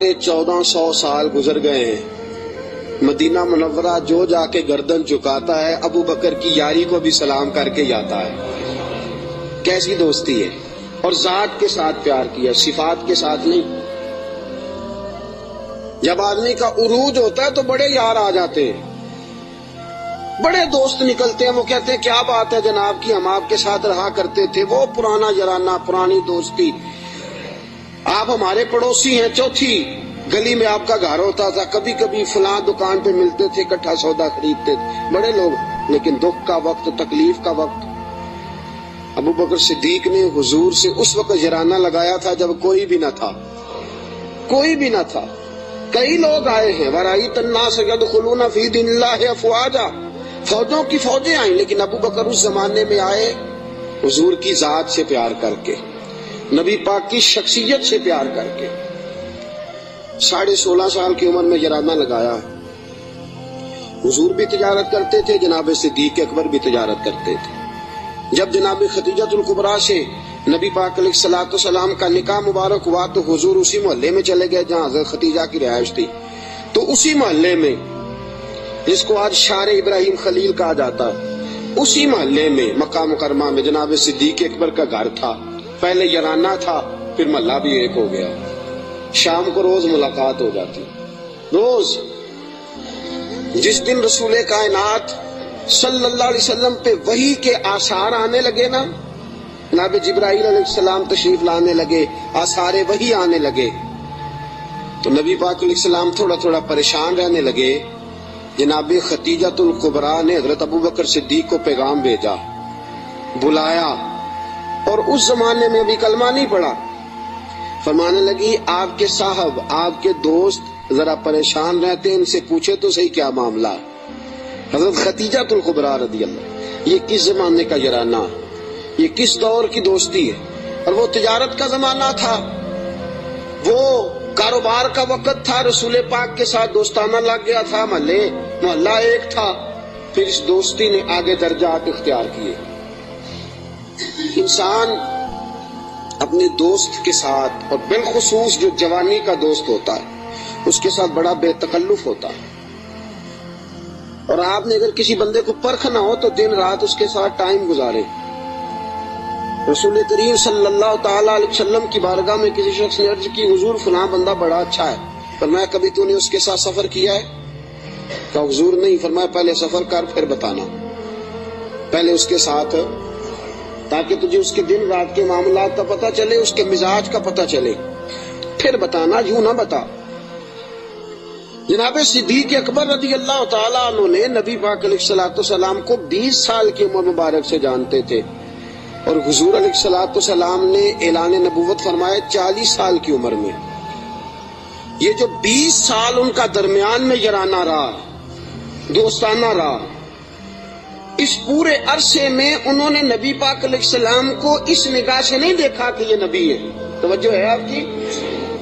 1400 سال گزر گئے ہیں، مدینہ منورہ جو جا کے گردن چکاتا ہے ابو بکر کی یاری کو بھی سلام کر کے جاتا ہے۔ کیسی دوستی ہے، اور ذات کے ساتھ پیار کیا، صفات کے ساتھ نہیں۔ جب آدمی کا عروج ہوتا ہے تو بڑے یار آ جاتے ہیں، بڑے دوست نکلتے ہیں، وہ کہتے ہیں کیا بات ہے جناب کی، ہم آپ کے ساتھ رہا کرتے تھے، وہ پرانا یارانہ، پرانی دوستی، آپ ہمارے پڑوسی ہیں، چوتھی گلی میں آپ کا گھر ہوتا تھا، کبھی کبھی فلاں دکان پہ ملتے تھے، اکٹھا سودا خریدتے تھے، بڑے لوگ۔ لیکن دکھ کا وقت، تکلیف کا وقت، ابو بکر صدیق نے حضور سے اس وقت یارانہ لگایا تھا جب کوئی بھی نہ تھا، کوئی بھی نہ تھا۔ کئی لوگ آئے ہیں، وَرَأَيْتَ النَّاسَ يَدْخُلُونَ فِي دِينِ اللَّهِ أَفْوَاجًا، فوجوں کی فوجیں آئیں، لیکن ابو بکر اس زمانے میں آئے حضور کی ذات سے پیار کر کے، نبی پاک کی شخصیت سے پیار کر کے۔ 16.5 سال کی عمر میں یارانہ لگایا۔ حضور بھی تجارت کرتے تھے، جناب صدیق اکبر بھی تجارت کرتے تھے۔ جب جناب خدیجہ الکبریٰ سے نبی پاک علیہ الصلوۃ والسلام کا نکاح مبارک ہوا تو حضور اسی محلے میں چلے گئے جہاں حضرت خدیجہ کی رہائش تھی، تو اسی محلے میں، جس کو آج شار ابراہیم خلیل کہا جاتا ہے، اسی محلے میں مکہ مکرمہ میں جناب صدیق اکبر کا گھر تھا۔ پہلے یارانہ تھا، پھر محلہ بھی ایک ہو گیا۔ شام کو روز ملاقات ہو جاتی، روز۔ جس دن رسول کائنات صلی اللہ علیہ وسلم پہ وحی کے آثار آنے لگے نا، جناب جبرائیل علیہ السلام تشریف لانے لگے، آثار وحی آنے لگے، تو نبی پاک علیہ السلام تھوڑا تھوڑا پریشان رہنے لگے۔ جناب خدیجہ الکبریٰ نے حضرت ابو بکر صدیق کو پیغام بھیجا، بلایا، اور اس زمانے میں ابھی کلمہ نہیں پڑا۔ فرمانے لگی آپ کے صاحب، آپ کے دوست ذرا پریشان رہتے ہیں، ان سے پوچھے تو صحیح کیا معاملہ ہے۔ حضرت خدیجہ الکبریٰ رضی اللہ، یہ کس زمانے کا یارانہ، یہ کس دور کی دوستی ہے؟ اور وہ تجارت کا زمانہ تھا، وہ کاروبار کا وقت تھا، رسول پاک کے ساتھ دوستانہ لگ گیا تھا، محلہ ایک تھا۔ پھر اس دوستی نے آگے درجات اختیار کیے۔ انسان اپنے دوست کے ساتھ، اور بالخصوص جو جوانی کا دوست ہوتا ہے، اس کے ساتھ بڑا بے تکلف ہوتا ہے۔ اور آپ نے اگر کسی بندے کو پرکھنا ہو تو دن رات اس کے ساتھ ٹائم گزارے۔ رسول کریم صلی اللہ تعالیٰ علیہ وسلم کی بارگاہ میں کسی شخص نے عرض کی، حضور فلاں بندہ بڑا اچھا ہے، فرمایا کبھی تو نے اس کے ساتھ سفر کیا ہے؟ کہا حضور نہیں۔ فرمایا پہلے سفر کر پھر بتانا، پہلے اس کے ساتھ، تاکہ تجھے اس کے دن رات کے معاملات کا پتہ چلے، اس کے مزاج کا پتہ چلے، پھر بتانا، یوں نہ بتا۔ جناب صدیق اکبر رضی اللہ تعالیٰ عنہ نے نبی پاک علیہ الصلوۃ والسلام کو 20 سال کی عمر مبارک سے جانتے تھے، اور حضور علیہ الصلوۃ والسلام نے اعلان نبوت فرمایا 40 سال کی عمر میں۔ یہ جو 20 سال ان کا درمیان میں یارانہ رہا، دوستانہ رہا، اس پورے عرصے میں انہوں نے نبی پاک علیہ السلام کو اس نگاہ سے نہیں دیکھا کہ یہ نبی ہے۔ توجہ ہے آپ کی؟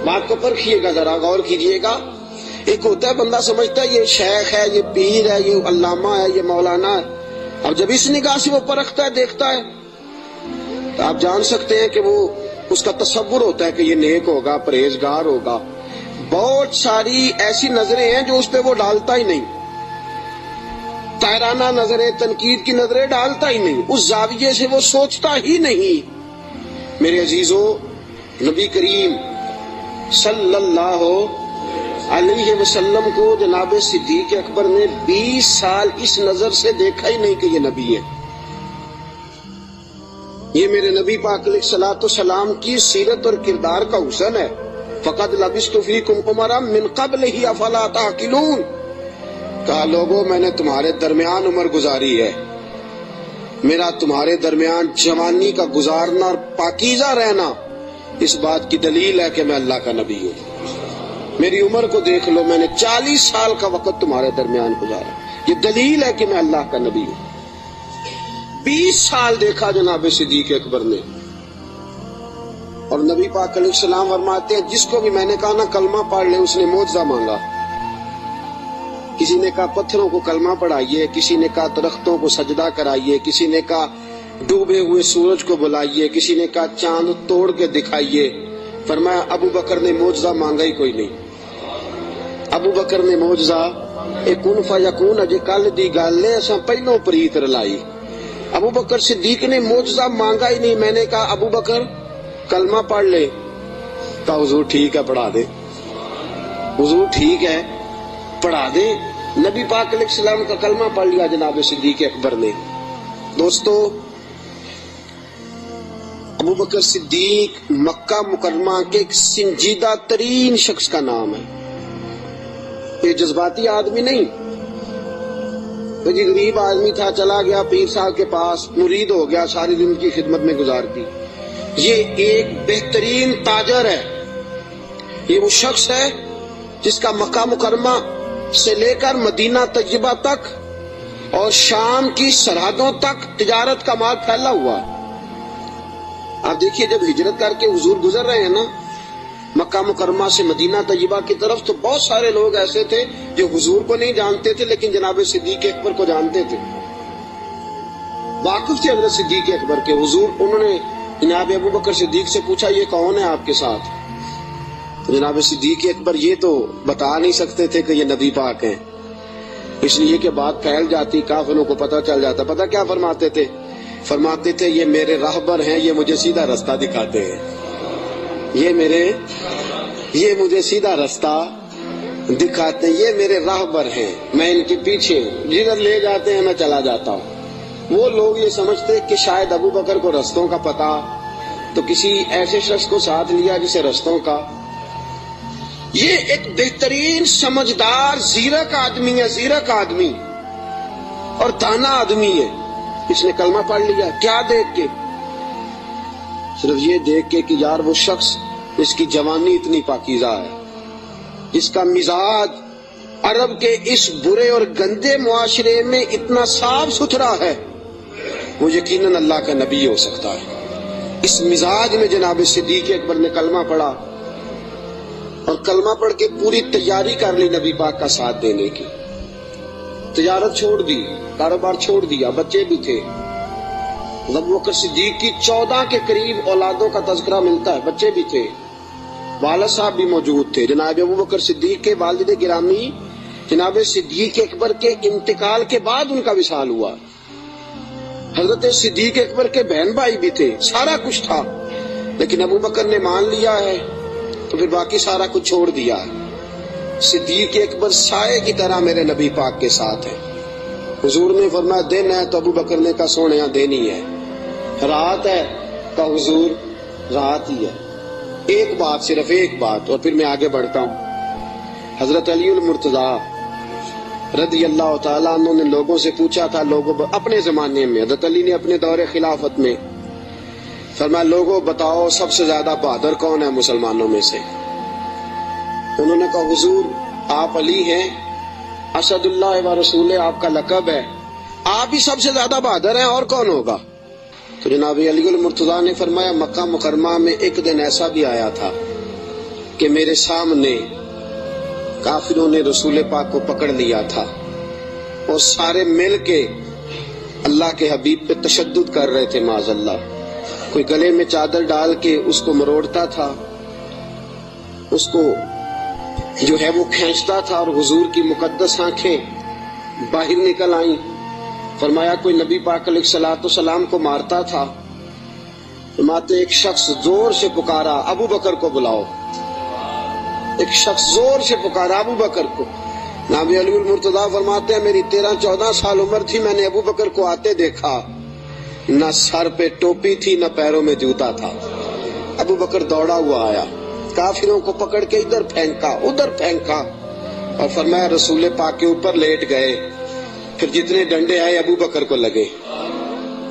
بات کو پرکھیے گا، ذرا غور کیجیے گا۔ ایک ہوتا ہے بندہ سمجھتا ہے یہ شیخ ہے، یہ پیر ہے، یہ علامہ ہے، یہ مولانا ہے۔ اب جب اس نگاہ سے وہ پرکھتا ہے، دیکھتا ہے، تو آپ جان سکتے ہیں کہ وہ، اس کا تصور ہوتا ہے کہ یہ نیک ہوگا، پرہیزگار ہوگا۔ بہت ساری ایسی نظریں ہیں جو اس پہ وہ ڈالتا ہی نہیں، تائرانہ نظریں، تنقید کی نظریں ڈالتا ہی نہیں، اس زاویے سے وہ سوچتا ہی نہیں۔ میرے عزیزو، نبی کریم صلی اللہ علیہ وسلم کو جناب صدیق اکبر نے 20 سال اس نظر سے دیکھا ہی نہیں کہ یہ نبی ہے۔ یہ میرے نبی پاک علیہ الصلوۃ والسلام کی سیرت اور کردار کا حسن ہے۔ فقد لبثت فیکم عمرا من قبلہ افلا تعقلون، کہا لوگوں میں نے تمہارے درمیان عمر گزاری ہے، میرا تمہارے درمیان جوانی کا گزارنا اور پاکیزہ رہنا اس بات کی دلیل ہے کہ میں اللہ کا نبی ہوں۔ میری عمر کو دیکھ لو، میں نے 40 سال کا وقت تمہارے درمیان گزارا، یہ دلیل ہے کہ میں اللہ کا نبی ہوں۔ 20 سال دیکھا جناب صدیق اکبر نے، اور نبی پاک علیہ السلام فرماتے ہیں جس کو بھی میں نے کہا نا کلمہ پڑھ لے، اس نے معجزہ مانگا۔ کسی نے کہا پتھروں کو کلمہ پڑھائیے، کسی نے کہا درختوں کو سجدہ کرائیے، کسی نے کہا ڈوبے ہوئے سورج کو بلائیے، کسی نے کہا چاند توڑ کے دکھائیے۔ فرمایا ابو بکر نے معجزہ مانگا ہی کوئی نہیں، ابو بکر نے موجزہ کن فیکون اجے کل دی گل ہے اساں پہلو پریت رلائی. ابو بکر صدیق نے موجزہ مانگا ہی نہیں. میں نے کہا ابو بکر کلمہ پڑھ لے. کہا حضور ٹھیک ہے پڑھا دے. حضور ٹھیک ہے پڑھا دے. نبی پاک علیہ السلام کا کلمہ پڑھ لیا جناب صدیق اکبر نے. دوستو ابو بکر صدیق مکہ مکرمہ کے ایک سنجیدہ ترین شخص کا نام ہے. یہ جذباتی آدمی نہیں. وہ جی غریب آدمی تھا, چلا گیا پیر صاحب کے پاس, مرید ہو گیا, ساری دن کی خدمت میں گزار دی. یہ ایک بہترین تاجر ہے. یہ وہ شخص ہے جس کا مکہ مکرمہ سے لے کر مدینہ طیبہ تک اور شام کی سرحدوں تک تجارت کا مال پھیلا ہوا. آپ دیکھیے جب ہجرت کر کے حضور گزر رہے ہیں نا مکہ مکرمہ سے مدینہ طیبہ کی طرف, تو بہت سارے لوگ ایسے تھے جو حضور کو نہیں جانتے تھے لیکن جناب صدیق اکبر کو جانتے تھے, واقف تھے حضرت صدیق اکبر کے. حضور انہوں نے جناب ابو بکر صدیق سے پوچھا یہ کون ہے آپ کے ساتھ؟ جناب صدیق اکبر یہ تو بتا نہیں سکتے تھے کہ یہ نبی پاک ہیں, اس لیے کہ بات پھیل جاتی, کافروں کو پتہ چل جاتا. پتہ کیا فرماتے تھے؟ فرماتے تھے یہ میرے راہبر ہیں, یہ مجھے سیدھا رستہ دکھاتے ہیں. یہ مجھے سیدھا رستہ دکھاتے ہیں, یہ میرے راہبر ہیں, میں ان کے پیچھے ہوں, جدھر لے جاتے ہیں میں چلا جاتا ہوں. وہ لوگ یہ سمجھتے کہ شاید ابو بکر کو رستوں کا پتہ, تو کسی ایسے شخص کو ساتھ لیا جسے رستوں کا. یہ ایک بہترین سمجھدار زیرک آدمی ہے, زیرک آدمی اور دانا آدمی ہے. اس نے کلمہ پڑھ لیا. کیا دیکھ کے؟ صرف یہ دیکھ کے کہ یار وہ شخص جس کی جوانی اتنی پاکیزہ ہے, جس کا مزاج عرب کے اس برے اور گندے معاشرے میں اتنا صاف ستھرا ہے, وہ یقیناً اللہ کا نبی ہو سکتا ہے. اس مزاج میں جناب صدیق اکبر نے کلمہ پڑھا اور کلمہ پڑھ کے پوری تیاری کر لی نبی پاک کا ساتھ دینے کی. تجارت چھوڑ دی, کاروبار چھوڑ دیا, بچے بھی تھے. ابو بکر صدیق کی 14 کے قریب اولادوں کا تذکرہ ملتا ہے, بچے بھی تھے, والد صاحب بھی موجود تھے. جناب ابو بکر صدیق کے والد گرامی جناب صدیق اکبر کے انتقال کے بعد ان کا وصال ہوا. حضرت صدیق اکبر کے بہن بھائی بھی تھے, سارا کچھ تھا, لیکن ابو بکر نے مان لیا ہے تو پھر باقی سارا کچھ چھوڑ دیا. صدیق اکبر سائے کی طرح میرے نبی پاک کے ساتھ ہے. حضور نے فرمایا دن ہے تو ابو بکر نے کہا سونے دینی ہے. رات ہے تو حضور رات ہی ہے. ایک بات, صرف ایک بات, اور پھر میں آگے بڑھتا ہوں. حضرت علی المرتضیٰ رضی اللہ تعالیٰ عنہ نے لوگوں سے پوچھا تھا, لوگوں اپنے زمانے میں حضرت علی نے اپنے دور خلافت میں فرمایا لوگوں بتاؤ سب سے زیادہ بہادر کون ہے مسلمانوں میں سے؟ انہوں نے کہا حضور آپ علی ہیں, اسد اللہ و رسول آپ کا لقب ہے, آپ ہی سب سے زیادہ بہادر ہیں, اور کون ہوگا؟ تو جناب علی المرتضیٰ نے فرمایا مکہ مکرمہ میں ایک دن ایسا بھی آیا تھا کہ میرے سامنے کافروں نے رسول پاک کو پکڑ لیا تھا اور سارے مل کے اللہ کے حبیب پہ تشدد کر رہے تھے معاذ اللہ. کوئی گلے میں چادر ڈال کے اس کو مروڑتا تھا, اس کو جو ہے وہ کھینچتا تھا, اور حضور کی مقدس آنکھیں باہر نکل آئیں. فرمایا کوئی نبی پاک علیہ الصلوۃ والسلام کو مارتا تھا. فرماتے ایک شخص زور سے پکارا ابو بکر کو بلاؤ. ایک شخص زور سے پکارا ابو بکر کو. جناب علی المرتضیٰ فرماتے ہیں میری 13-14 سال عمر تھی, میں نے ابو بکر کو آتے دیکھا, نہ سر پہ ٹوپی تھی نہ پیروں میں جوتا تھا. ابو بکر دوڑا ہوا آیا, کافروں کو پکڑ کے ادھر پھینکا ادھر پھینکا, اور فرمایا رسول پاک کے اوپر لیٹ گئے. پھر جتنے ڈنڈے آئے ابو بکر کو لگے,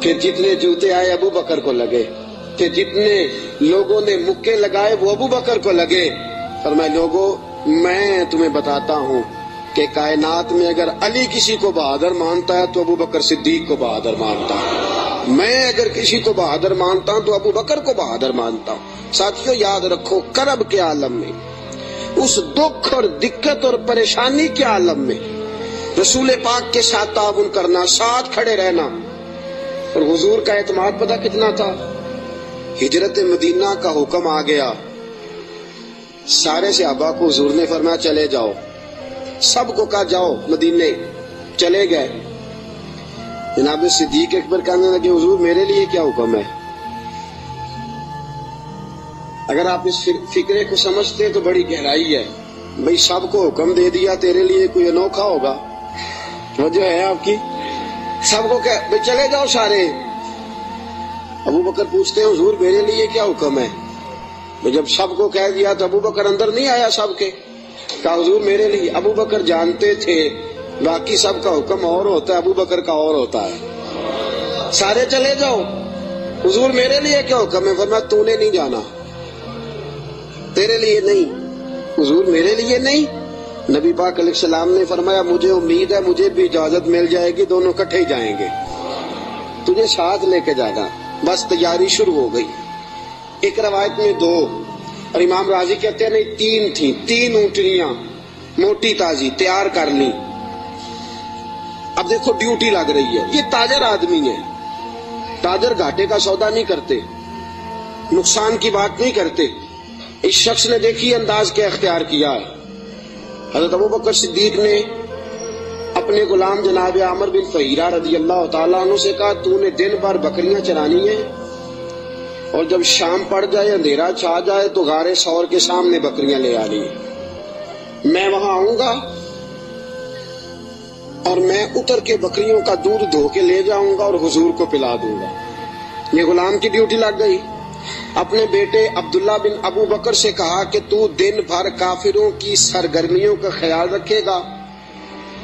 پھر جتنے جوتے آئے ابو بکر کو لگے, پھر جتنے لوگوں نے مکے لگائے وہ ابو بکر کو لگے. فرمایا لوگوں میں تمہیں بتاتا ہوں کہ کائنات میں اگر علی کسی کو بہادر مانتا ہے تو ابو بکر صدیق کو بہادر مانتا ہوں. میں اگر کسی کو بہادر مانتا ہوں تو ابو بکر کو بہادر مانتا ہوں. ساتھیوں یاد رکھو کرب کے عالم میں, اس دکھ اور دقت اور پریشانی کے عالم میں رسول پاک کے ساتھ تعاون کرنا, ساتھ کھڑے رہنا. اور حضور کا اعتماد پتہ کتنا تھا؟ ہجرت مدینہ کا حکم آ گیا, سارے صحابہ کو حضور نے فرمایا چلے جاؤ. سب کو کہا جاؤ مدینے، چلے گئے۔ جناب صدیق اکبر کہنے لگے حضور میرے لیے کیا حکم ہے؟ اگر آپ اس فکرے کو سمجھتے تو بڑی گہرائی ہے، بھئی سب کو حکم دے دیا، تیرے لیے کوئی انوکھا ہوگا؟ وجہ ہے آپ کی؟ سب کو بھئی چلے جاؤ سارے۔ ابو بکر پوچھتے ہیں حضور میرے لیے کیا حکم ہے؟ جب سب کو کہہ دیا تو ابو بکر اندر نہیں آیا سب کے، کہا حضور میرے لیے۔ ابو بکر جانتے تھے باقی سب کا حکم اور ہوتا ہے، ابو بکر کا اور ہوتا ہے۔ سارے چلے جاؤ، حضور میرے لیے کیا حکم ہے؟ فرمایا تو نے نہیں جانا، تیرے لیے نہیں۔ حضور میرے لیے نہیں؟ نبی پاک علیہ السلام نے فرمایا مجھے امید ہے مجھے بھی اجازت مل جائے گی، دونوں اکٹھے ہی جائیں گے، تجھے ساتھ لے کے جانا۔ بس تیاری شروع ہو گئی۔ ایک روایت میں 2 اور امام راضی کہتے ہیں نہیں 3 تھیں، 3 اونٹنیاں موٹی تازی تیار کر لی۔ اب دیکھو ڈیوٹی لگ رہی ہے، یہ تاجر آدمی ہے، تاجر گھاٹے کا سودا نہیں کرتے، نقصان کی بات نہیں کرتے۔ اس شخص نے دیکھی انداز کیا اختیار کیا ہے۔ حضرت ابو بکر صدیق نے اپنے غلام جناب عامر بن فہیرہ رضی اللہ تعالیٰ عنہ سے کہا تو نے دن بھر بکریاں چرانی ہیں اور جب شام پڑ جائے اندھیرا چھا جائے تو غار ثور کے سامنے بکریاں لے آنی ہیں، میں وہاں آؤں گا اور میں اتر کے بکریوں کا دودھ دھو کے لے جاؤں گا اور حضور کو پلا دوں گا۔ یہ غلام کی ڈیوٹی لگ گئی۔ اپنے بیٹے عبداللہ بن ابو بکر سے کہا کہ تو دن بھر کافروں کی سرگرمیوں کا خیال رکھے گا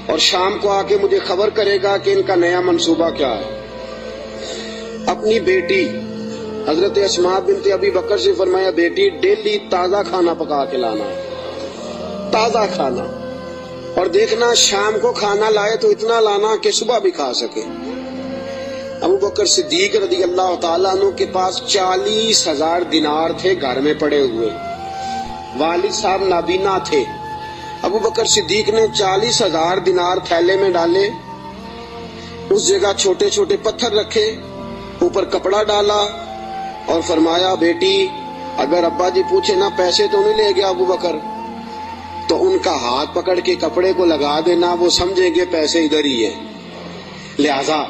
اور شام کو آ کے مجھے خبر کرے گا کہ ان کا نیا منصوبہ کیا ہے۔ اپنی بیٹی حضرت اسماء بنت ابی بکر سے فرمایا بیٹی ڈیلی تازہ کھانا پکا کے لانا ہے، تازہ کھانا، اور دیکھنا شام کو کھانا لائے تو اتنا لانا کہ صبح بھی کھا سکے۔ ابو بکر صدیق رضی اللہ تعالیٰ عنہ کے پاس 40,000 دینار تھے گھر میں پڑے ہوئے، والد صاحب نابینا تھے۔ ابو بکر صدیق نے 40,000 دینار تھیلے میں ڈالے، اس جگہ چھوٹے چھوٹے پتھر رکھے، اوپر کپڑا ڈالا اور فرمایا بیٹی اگر ابا جی پوچھے نا پیسے تو نہیں لے گیا ابو بکر، تو ان کا ہاتھ پکڑ کے کپڑے کو لگا دینا، وہ سمجھیں گے پیسے ادھر ہی ہے۔ لہذا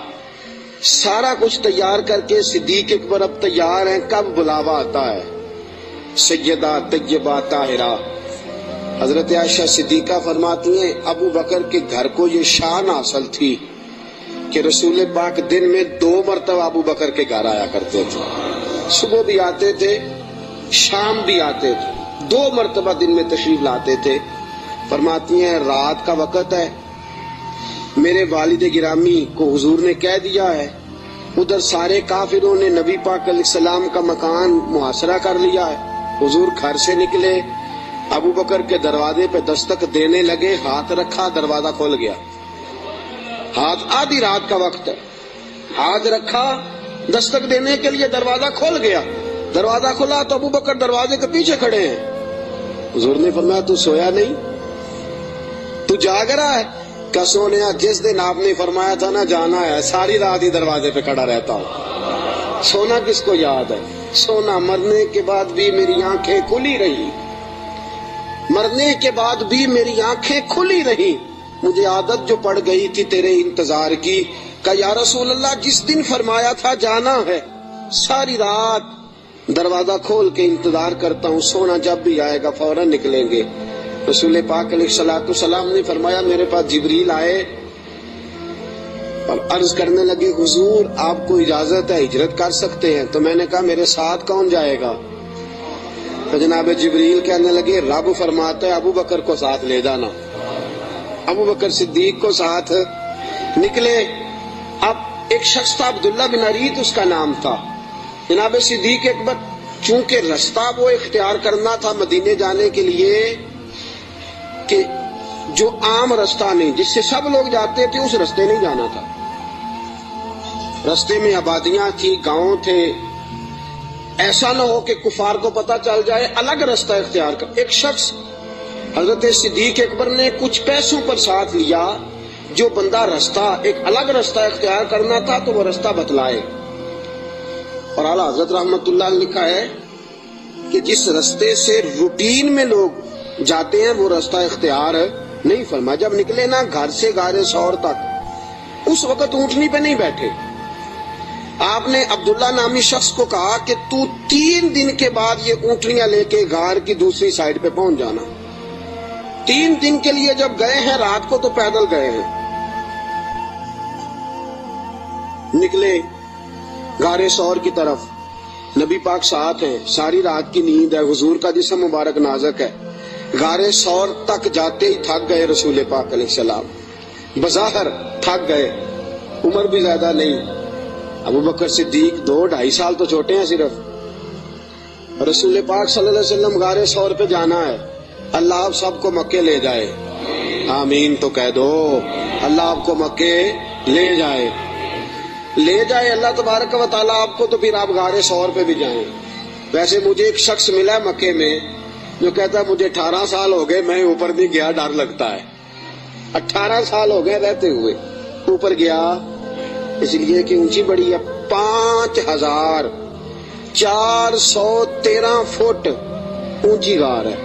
سارا کچھ تیار کر کے صدیق اکبر اب تیار ہیں، کب بلاوا آتا ہے؟ سیدہ طیبہ طاہرہ حضرت عائشہ صدیقہ فرماتی ہیں ابو بکر کے گھر کو یہ شان حاصل تھی کہ رسول پاک دن میں 2 مرتبہ ابو بکر کے گھر آیا کرتے تھے، صبح بھی آتے تھے شام بھی آتے تھے، 2 مرتبہ دن میں تشریف لاتے تھے۔ فرماتی ہیں رات کا وقت ہے، میرے والد گرامی کو حضور نے کہہ دیا ہے، ادھر سارے کافروں نے نبی پاک علیہ السلام کا مکان محاصرہ کر لیا ہے۔ حضور گھر سے نکلے، ابو بکر کے دروازے پہ دستک دینے لگے، ہاتھ رکھا دروازہ کھول گیا، ہاتھ آدھی رات کا وقت ہے، ہاتھ رکھا دستک دینے کے لیے دروازہ کھول گیا، دروازہ کھلا تو ابو بکر دروازے کے پیچھے کھڑے ہیں۔ حضور نے فرمایا تو سویا نہیں، تو جاگ رہا ہے؟ کہ سونیا جس دن آپ نے فرمایا تھا نا جانا ہے ساری رات ہی دروازے پہ کھڑا رہتا ہوں۔ سونا کس کو یاد ہے؟ سونا مرنے کے بعد بھی میری آنکھیں کھلی رہی، مرنے کے بعد بھی میری آنکھیں کھلی رہی، مجھے عادت جو پڑ گئی تھی تیرے انتظار کی، کہ یا رسول اللہ جس دن فرمایا تھا جانا ہے ساری رات دروازہ کھول کے انتظار کرتا ہوں، سونا جب بھی آئے گا فوراً نکلیں گے۔ رسول پاک علیہ السلام نے فرمایا میرے پاس جبریل آئے اور عرض کرنے لگے حضور آپ کو اجازت ہے ہجرت کر سکتے ہیں؟ تو میں نے کہا میرے ساتھ کون جائے گا؟ تو جناب جبریل کہنے لگے رب فرماتا ہے ابو بکر کو ساتھ لے جانا۔ ابو بکر صدیق کو ساتھ نکلے۔ اب ایک شخص تھا عبداللہ بن اریت اس کا نام تھا، جناب صدیق اکبر چونکہ رستہ وہ اختیار کرنا تھا مدینے جانے کے لیے کہ جو عام رستہ نہیں جس سے سب لوگ جاتے تھے اس رستے نہیں جانا تھا، رستے میں آبادیاں تھی، گاؤں تھے، ایسا نہ ہو کہ کفار کو پتہ چل جائے، الگ رستہ اختیار کر۔ ایک شخص حضرت صدیق اکبر نے کچھ پیسوں پر ساتھ لیا، جو بندہ رستہ ایک الگ رستہ اختیار کرنا تھا تو وہ رستہ بتلائے، اور اعلیٰ حضرت رحمت اللہ نے لکھا ہے کہ جس رستے سے روٹین میں لوگ جاتے ہیں وہ رستہ اختیار نہیں فرمایا. جب نکلے نا گھر سے غار ثور تک، اس وقت اونٹنی پہ نہیں بیٹھے. آپ نے عبداللہ نامی شخص کو کہا کہ تو 3 دن کے بعد یہ اونٹنیاں لے کے غار کی دوسری سائڈ پہ پہنچ جانا. 3 دن کے لیے جب گئے ہیں، رات کو تو پیدل گئے ہیں. نکلے غار ثور کی طرف، نبی پاک ساتھ ہیں، ساری رات کی نیند ہے، حضور کا جسم مبارک نازک ہے. غار ثور تک جاتے ہی تھک گئے رسول پاک علیہ السلام، بظاہر تھک گئے. عمر بھی زیادہ نہیں، ابو بکر صدیق 2-2.5 سال تو چھوٹے ہیں صرف. رسول پاک صلی اللہ علیہ وسلم غار ثور پہ جانا ہے، اللہ آپ سب کو مکے لے جائے. آمین تو کہہ دو. اللہ آپ کو مکے لے جائے، لے جائے اللہ تبارک و تعالیٰ آپ کو، تو پھر آپ غار ثور پہ بھی جائیں. ویسے مجھے ایک شخص ملا ہے مکے میں جو کہتا ہے مجھے 18 سال ہو گئے میں اوپر نہیں گیا، ڈر لگتا ہے. 18 سال ہو گئے رہتے ہوئے اوپر گیا، اس لیے کہ اونچی بڑی ہے. 5413 فٹ اونچی غار ہے.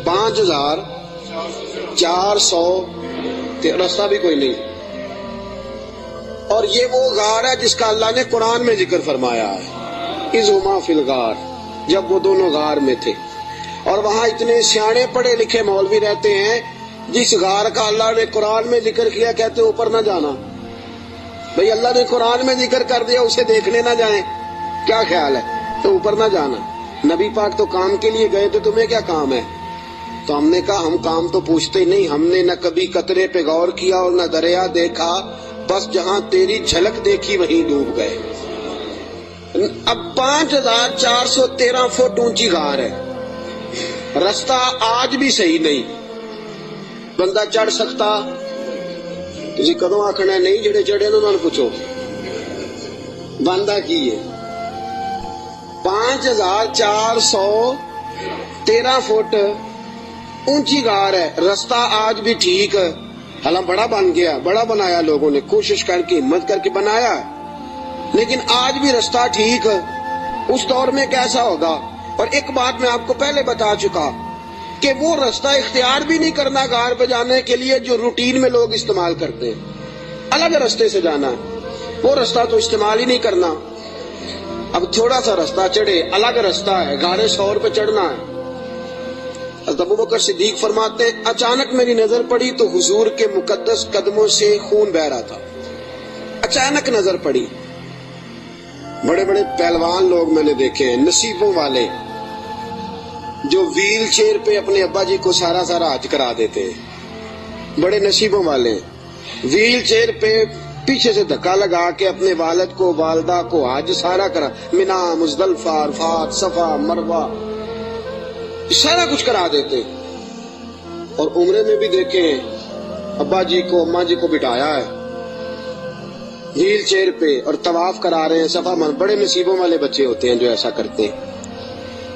5400 رستہ بھی کوئی نہیں. اور یہ وہ غار ہے جس کا اللہ نے قرآن میں ذکر فرمایا ہے، اذ ہما فی الغار، جب وہ دونوں غار میں تھے. اور وہاں اتنے سیانے پڑھے لکھے مولوی رہتے ہیں، جس غار کا اللہ نے قرآن میں ذکر کیا کہتے اوپر نہ جانا. بھئی اللہ نے قرآن میں ذکر کر دیا، اسے دیکھنے نہ جائیں، کیا خیال ہے؟ تو اوپر نہ جانا. نبی پاک تو کام کے لیے گئے تھے، تمہیں کیا کام ہے؟ تو ہم نے کہا ہم کام تو پوچھتے نہیں، ہم نے نہ کبھی قطرے پہ غور کیا اور نہ دریا دیکھا، بس جہاں تیری جھلک دیکھی وہیں ڈوب گئے. اب 5413 فٹ اونچی غار ہے، رستہ آج بھی صحیح نہیں. بندہ چڑھ سکتا؟ تسی کدوں آکھنا ہے نہیں، جڑے چڑھے انہوں نے پوچھو بندہ کی ہے. 5413 فٹ اونچی غار ہے، رستہ آج بھی ٹھیک ہے. حالانکہ بڑا بن گیا، بڑا بنایا لوگوں نے، کوشش کر کے ہمت کر کے بنایا، لیکن آج بھی رستہ ٹھیک ہے. اس دور میں کیسا ہوگا؟ اور ایک بات میں آپ کو پہلے بتا چکا کہ وہ رستہ اختیار بھی نہیں کرنا غار پہ جانے کے لیے جو روٹین میں لوگ استعمال کرتے ہیں. الگ رستے سے جانا، وہ رستہ تو استعمال ہی نہیں کرنا. اب تھوڑا سا رستہ چڑھے، الگ رستہ ہے، غار ثور پہ چڑھنا ہے. حضرت ابو بکر صدیق فرماتے ہیں اچانک میری نظر پڑی تو حضور کے مقدس قدموں سے خون بہ رہا تھا. اچانک نظر پڑی. بڑے بڑے پہلوان لوگ میں نے دیکھے ہیں، نصیبوں والے، جو ویل چیئر پہ اپنے ابا جی کو سارا حج کرا دیتے ہیں. بڑے نصیبوں والے ویل چیئر پہ پیچھے سے دھکا لگا کے اپنے والد کو والدہ کو حج سارا کرا، منا، مزدلفہ، عرفات، صفا، مروہ، سارا کچھ کرا دیتے. اور عمرے میں بھی دیکھیں ابا جی کو اماں جی کو بٹھایا ہے ویل چیئر پہ اور طواف کرا رہے ہیں صفا مروہ. بڑے نصیبوں والے بچے ہوتے ہیں جو ایسا کرتے ہیں.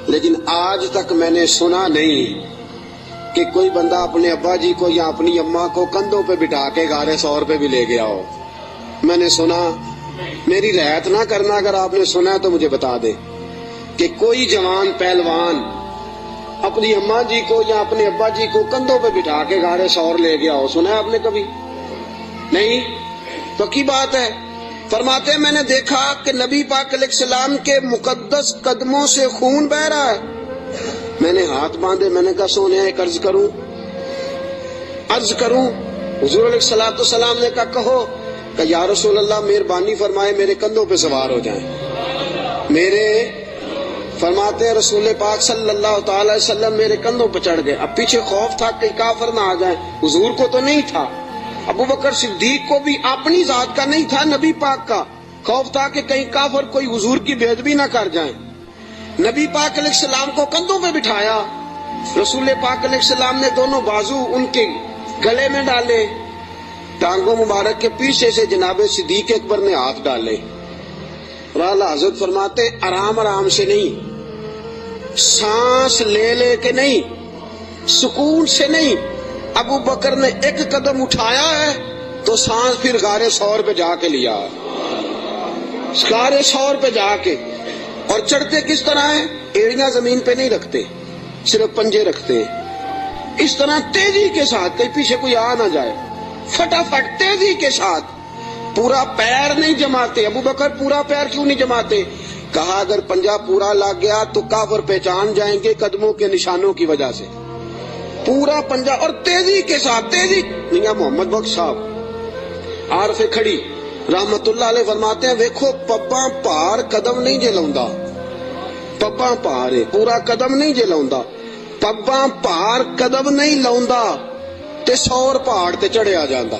لیکن آج تک میں نے سنا نہیں کہ کوئی بندہ اپنے ابا جی کو یا اپنی اماں کو کندھوں پہ بٹھا کے غار ثور پہ بھی لے گیا ہو. میں نے سنا، میری رعایت نہ کرنا اگر آپ نے سنا تو مجھے بتا دے کہ کوئی جوان پہلوان اپنی اماں جی کو یا اپنے ابا جی کو کندھوں پہ بٹھا کے غار ثور لے گیا ہو. سنا ہے آپ نے کبھی؟ نہیں. پکی بات ہے. فرماتے ہیں میں نے دیکھا کہ نبی پاک علیہ السلام کے مقدس قدموں سے خون بہ رہا ہے. میں نے ہاتھ باندھے، میں نے کہا سونے ایک عرض کروں. حضور علیہ السلام نے کہا کہو. کہ یا رسول اللہ مہربانی فرمائے میرے کندھوں پہ سوار ہو جائیں. میرے فرماتے ہیں رسول پاک صلی اللہ تعالی وسلم میرے کندھوں پہ چڑھ گئے. اب پیچھے خوف تھا کہ کافر نہ آ جائیں. حضور کو تو نہیں تھا، ابو بکر صدیق کو بھی اپنی ذات کا نہیں تھا، نبی پاک کا خوف تھا کہ کہیں کافر کوئی حضور کی بے ادبی نہ کر جائیں. نبی پاک علیہ السلام کو کندھوں پہ بٹھایا. رسول پاک علیہ السلام نے دونوں بازو ان کے گلے میں ڈالے، ٹانگوں مبارک کے پیچھے سے جناب صدیق اکبر نے ہاتھ ڈالے. اور اعلیٰ حضرت فرماتے آرام آرام سے نہیں، سانس لے لے کے نہیں، سکون سے نہیں. ابو بکر نے ایک قدم اٹھایا ہے تو سانس پھر غار ثور پہ جا کے لیا، غار ثور پہ جا کے. اور چڑھتے کس طرح ہیں؟ ایڑیاں زمین پہ نہیں رکھتے، صرف پنجے رکھتے ہیں. اس طرح تیزی کے ساتھ، کہیں پیچھے کوئی آ نہ جائے، فٹافٹ تیزی کے ساتھ پورا پیر نہیں جماتے۔ ابو بکر پورا پیر کیوں نہیں جماتے؟ کہا اگر پنجہ پورا لگ گیا تو کافر پہچان جائیں گے قدموں کے نشانوں کی وجہ سے۔ پورا پنجہ اور تیزی کے ساتھ، تیزی۔ میاں محمد بخش صاحب عارف کھڑی رحمت اللہ علیہ فرماتے ہیں ویکھو پپاں پار قدم نہیں جے لاؤندا، پپاں پار پورا قدم نہیں جے لاؤندا، پپاں پار قدم نہیں لاؤندا تے 100 پہاڑ تے چڑھیا جاندا،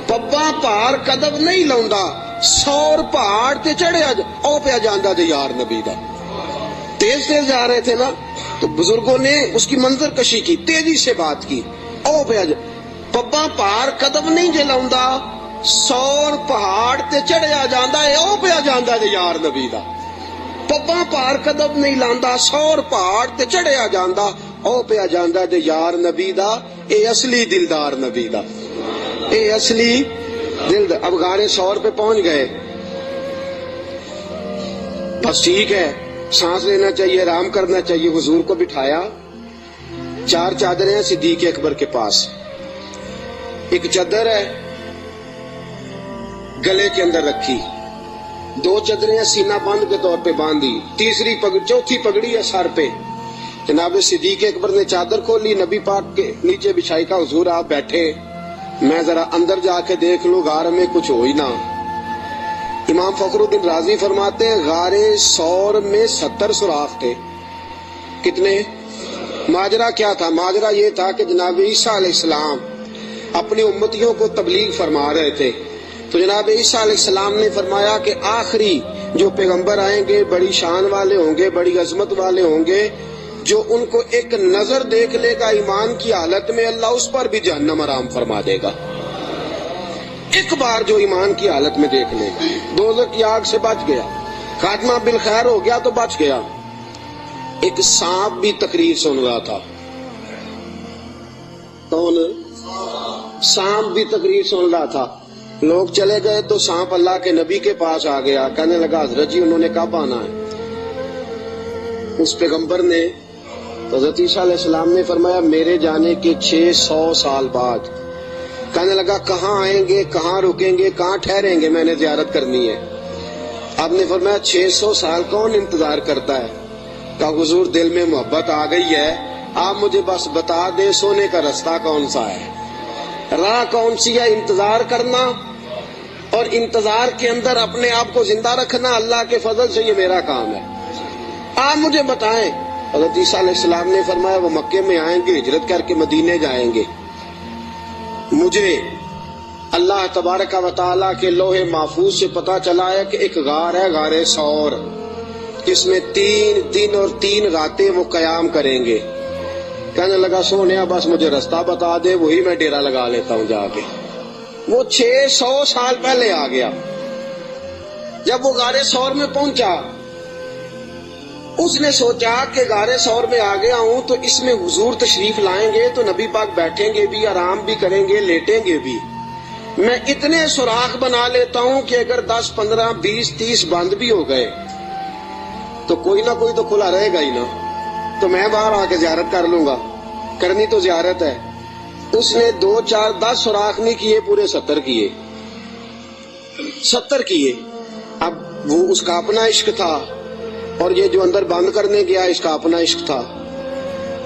پپاں پار قدم نہیں لاؤندا 100 پہاڑ تے چڑھیا او پیا جاندا تے یار نبی دا۔ تیز تیز جا رہے تھے نا تو بزرگوں نے اس کی منظر کشی کی، تیزی سے بات کی۔ او پیا پپاں پار قدم نہیں جے لاؤندا 100 پہاڑ تے چڑھیا جاندا اے او پیا جاندا تے یار نبی دا۔ پپاں پار قدم نہیں لاندا 100 پہاڑ تے چڑھیا جاندا او پیا جاندا تے یار نبی دا۔ اے اصلی دلدار نبی دا، اے اصلی دلدار۔ اب غار ثور پہ پہنچ گئے، بس ٹھیک ہے، سانس لینا چاہیے، آرام کرنا چاہیے۔ حضور کو بٹھایا، 4 چادریں ہیں صدیق اکبر کے پاس، ایک چادر ہے گلے کے اندر رکھی، 2 چادریں سینہ بند کے طور پہ باندھی، چوتھی پگڑی ہے سر پہ۔ جناب صدیق اکبر نے چادر کھولی، نبی پاک کے نیچے بچھائی کا حضور آپ بیٹھے، میں ذرا اندر جا کے دیکھ لوں غار میں کچھ ہو ہی نہ۔ امام فخر الدین رازی فرماتے ہیں غار ثور میں 70 سوراخ تھے۔ کتنے؟ ماجرا کیا تھا؟ ماجرا یہ تھا کہ جناب عیسیٰ علیہ السلام اپنے امتیوں کو تبلیغ فرما رہے تھے، تو جناب عیسیٰ علیہ السلام نے فرمایا کہ آخری جو پیغمبر آئیں گے بڑی شان والے ہوں گے، بڑی عظمت والے ہوں گے، جو ان کو ایک نظر دیکھ لے گا ایمان کی حالت میں اللہ اس پر بھی جہنم حرام فرما دے گا۔ ایک بار جو ایمان کی حالت میں دیکھ لے گا، دوزخ کی آگ سے بچ گیا، خاتمہ بالخیر ہو گیا تو بچ گیا۔ ایک سانپ بھی تقریر سن رہا تھا۔ کون؟ سانپ بھی تقریر سن رہا تھا۔ لوگ چلے گئے تو سانپ اللہ کے نبی کے پاس آ گیا، کہنے لگا حضرت جی انہوں نے کب آنا ہے؟ اس پیغمبر نے، حضرت عیسیٰ علیہ السلام نے فرمایا میرے جانے کے 600 سال بعد۔ کہنے لگا کہاں آئیں گے، کہاں رکیں گے، کہاں ٹھہریں گے، میں نے زیارت کرنی ہے۔ آپ نے فرمایا 600 سال کون انتظار کرتا ہے؟ کہا حضور دل میں محبت آ گئی ہے، آپ مجھے بس بتا دیں سونے کا رستہ کون سا ہے، راہ کون سی ہے۔ انتظار کرنا اور انتظار کے اندر اپنے آپ کو زندہ رکھنا اللہ کے فضل سے یہ میرا کام ہے، آپ مجھے بتائیں۔ حضرت عیسیٰ علیہ السلام نے فرمایا وہ مکے میں آئیں گے، ہجرت کر کے مدینے جائیں گے، مجھے اللہ تبارک و تعالیٰ کے لوح محفوظ سے پتا چلا ہے کہ ایک غار ہے غار ثور، جس میں 3 دن اور 3 راتیں وہ قیام کریں گے۔ کہنے لگا سونیا بس مجھے رستہ بتا دے، وہی میں ڈیرا لگا لیتا ہوں جا کے۔ وہ 600 سال پہلے آ گیا۔ جب وہ غار ثور میں پہنچا، اس نے سوچا کہ غار ثور میں آ گیا ہوں تو اس میں حضور تشریف لائیں گے تو نبی پاک بیٹھیں گے بھی، آرام بھی کریں گے، لیٹیں گے بھی، میں اتنے سوراخ بنا لیتا ہوں کہ اگر 10 15 20 30 بند بھی ہو گئے تو کوئی نہ کوئی تو کھلا رہے گا ہی نا، تو میں باہر آ کے زیارت کر لوں گا، کرنی تو زیارت ہے۔ اس نے 2 4 10 سوراخ نہیں کیے، پورے 70 کیے، 70 کیے۔ اب وہ اس کا اپنا عشق تھا اور یہ جو اندر بند کرنے گیا اس کا اپنا عشق تھا۔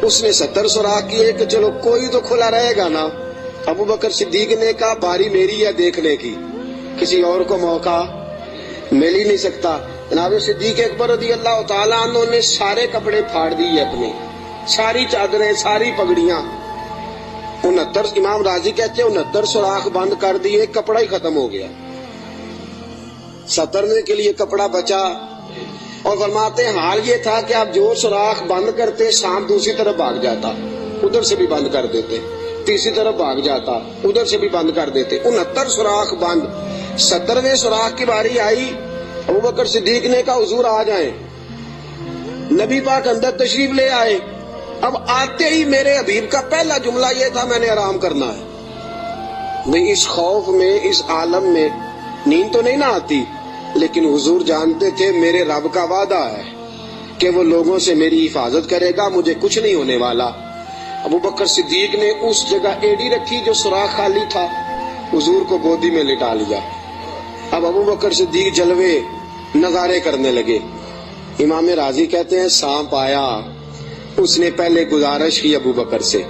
اس نے 70 سوراخ کیے کہ چلو کوئی تو کھلا رہے گا نا۔ ابو بکر صدیق نے کہا باری میری ہے دیکھنے کی، کسی اور کو موقع مل ہی نہیں سکتا۔ جناب صدیق اکبر رضی اللہ تعالیٰ عنہ نے سارے کپڑے پھاڑ دیے اپنے، ساری چادریں، ساری پگڑیاں، 69 امام راضی کہتے ہیں 69 سوراخ بند کر دیے، کپڑا ہی ختم ہو گیا، 70 کے لیے کپڑا بچا۔ اور فرماتے ہیں حال یہ تھا کہ آپ جو سوراخ بند کرتے سانپ دوسری طرف بھاگ جاتا، ادھر سے بھی بند کر دیتے، تیسری طرف بھاگ جاتا، ادھر سے بھی بند کر دیتے، 69 سوراخ بند۔ 70ویں سوراخ کی باری آئی، ابو بکر صدیق نے کہا حضور آ جائیں، نبی پاک اندر تشریف لے آئے۔ اب آتے ہی میرے حبیب کا پہلا جملہ یہ تھا میں نے آرام کرنا ہے۔ میں اس خوف میں، اس عالم میں نیند تو نہیں نہ آتی، لیکن حضور جانتے تھے میرے رب کا وعدہ ہے کہ وہ لوگوں سے میری حفاظت کرے گا، مجھے کچھ نہیں ہونے والا۔ ابو بکر صدیق نے اس جگہ ایڑی رکھی جو سوراخ خالی تھا، حضور کو گودی میں لٹا لیا۔ اب ابو بکر صدیق جلوے نظارے کرنے لگے۔ امام راضی کہتے ہیں سانپ آیا، اس نے پہلے گزارش کی ابو بکر سے،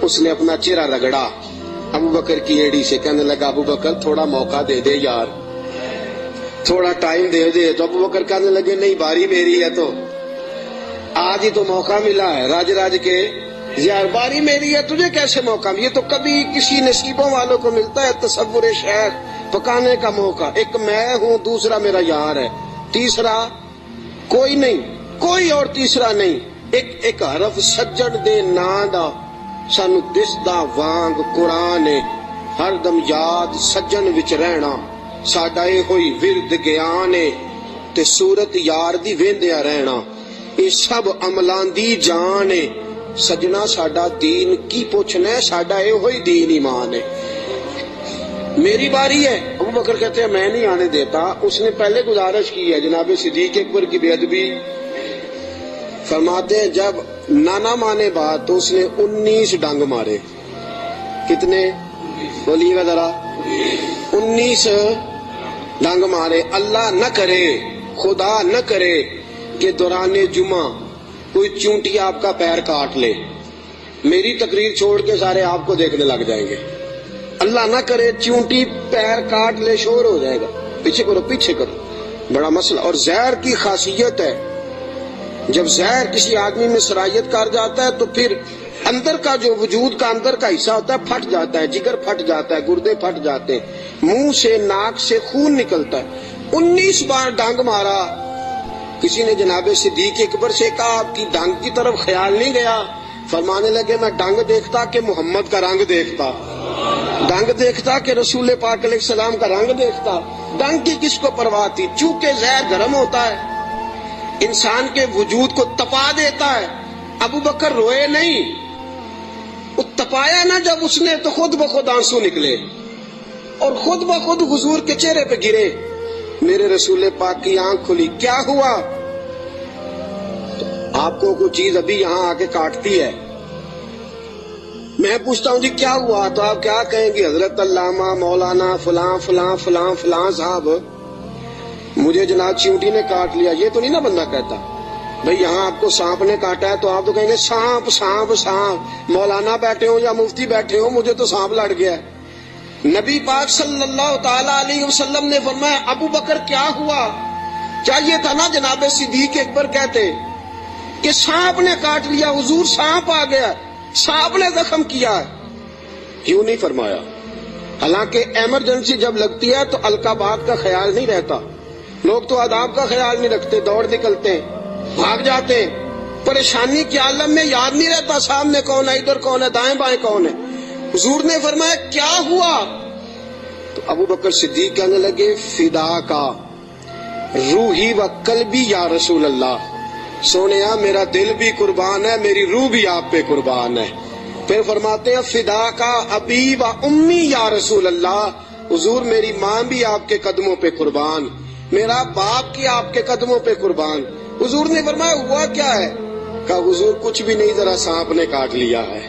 اس نے اپنا چہرہ رگڑا ابو بکر کی ایڑی سے، کہنے لگا ابو بکر تھوڑا موقع دے دے یار، تھوڑا ٹائم دے دے۔ تو ابو بکر کہنے لگے نہیں، باری میری ہے، تو آج ہی تو موقع ملا ہے، راج راج کے یار باری میری ہے، تجھے کیسے موقع؟ یہ تو کبھی کسی نصیبوں والوں کو ملتا ہے تصور شیخ پکانے کا موقع۔ ایک میں ہوں، دوسرا میرا یار ہے، تیسرا کوئی نہیں، کوئی اور تیسرا نہیں۔ ایک حرف سجن دے نا دا سانو دسدا وانگ قرآن، ہر دم یاد سجن وچ رہنا ساڈا اے ہوئی ورد گیان، تے صورت یار دی ویندیا رہنا اے سب عملاں دی جان۔ سجنا ساڈا دین کی پوچھنا ہے، ساڈا اے ہوئی دین ایمان ہے۔ میری باری ہے۔ ابو بکر کہتے ہیں میں نہیں آنے دیتا۔ اس نے پہلے گزارش کی ہے، جناب صدیق اکبر کی بے ادبی فرماتے ہیں جب نانا مانے بات تو اس نے 19 ڈنگ مارے۔ کتنے بولیے گا ذرا؟ 19 ڈنگ مارے۔ اللہ نہ کرے، خدا نہ کرے کہ دوران جمعہ کوئی چونٹی آپ کا پیر کاٹ لے، میری تقریر چھوڑ کے سارے آپ کو دیکھنے لگ جائیں گے۔ اللہ نہ کرے چونٹی پیر کاٹ لے، شور ہو جائے گا، پیچھے کرو پیچھے کرو، بڑا مسئلہ۔ اور زہر کی خاصیت ہے، جب زہر کسی آدمی میں سرایت کر جاتا ہے تو پھر اندر کا جو وجود کا اندر کا حصہ ہوتا ہے پھٹ جاتا ہے، جگر پھٹ جاتا ہے، گردے پھٹ جاتے ہیں، منہ سے ناک سے خون نکلتا ہے۔ 19 بار ڈانگ مارا۔ کسی نے جناب صدیق اکبر سے کہا آپ کی ڈانگ کی طرف خیال نہیں گیا؟ فرمانے لگے میں ڈانگ دیکھتا کہ محمد کا رنگ دیکھتا، ڈانگ دیکھتا کہ رسول پاک علیہ السلام کا رنگ دیکھتا۔ ڈانگ کی کس کو پرواہ تھی؟ چونکہ زہر گرم ہوتا ہے، انسان کے وجود کو تپا دیتا ہے۔ ابو بکر روئے نہیں، وہ تپایا نا جب اس نے تو خود بخود آنسو نکلے اور خود بخود حضور کے چہرے پہ گرے۔ میرے رسول پاک کی آنکھ کھلی، کیا ہوا؟ آپ کو کوئی چیز ابھی یہاں آ کے کاٹتی ہے، میں پوچھتا ہوں جی کیا ہوا تو آپ کیا کہیں گے؟ حضرت علامہ مولانا فلاں فلاں فلاں فلاں صاحب مجھے جناب چیونٹی نے کاٹ لیا۔ یہ تو نہیں نا بندہ کہتا بھئی یہاں آپ کو سانپ نے کاٹا ہے، تو آپ تو کہیں گے سانپ سانپ سانپ، مولانا بیٹھے ہو یا مفتی بیٹھے ہو مجھے تو سانپ لڑ گیا ہے۔ نبی پاک صلی اللہ تعالی علیہ وسلم نے فرمایا ابو بکر کیا ہوا؟ چاہیے تھا نا جناب صدیق اکبر کہتے کہ سانپ نے کاٹ لیا، حضور سانپ آ گیا، سانپ نے زخم کیا ہے، کیوں نہیں فرمایا؟ حالانکہ ایمرجنسی جب لگتی ہے تو القابات کا خیال نہیں رہتا، لوگ تو آداب کا خیال نہیں رکھتے، دوڑ نکلتے ہیں، بھاگ جاتے ہیں، پریشانی کے عالم میں یاد نہیں رہتا سامنے کون ہے، ادھر کون ہے، دائیں بائیں کون ہے۔ حضور نے فرمایا کیا ہوا؟ تو ابو بکر صدیق کہنے لگے فدا کا روحی و قلبی یا رسول اللہ، سونیا میرا دل بھی قربان ہے، میری روح بھی آپ پہ قربان ہے۔ پھر فرماتے ہیں فدا کا ابی و امی یا رسول اللہ، حضور میری ماں بھی آپ کے قدموں پہ قربان، میرا باپ کی آپ کے قدموں پہ قربان۔ حضور نے فرمایا ہوا کیا ہے؟ کہا حضور کچھ بھی نہیں، ذرا سانپ نے کاٹ لیا ہے،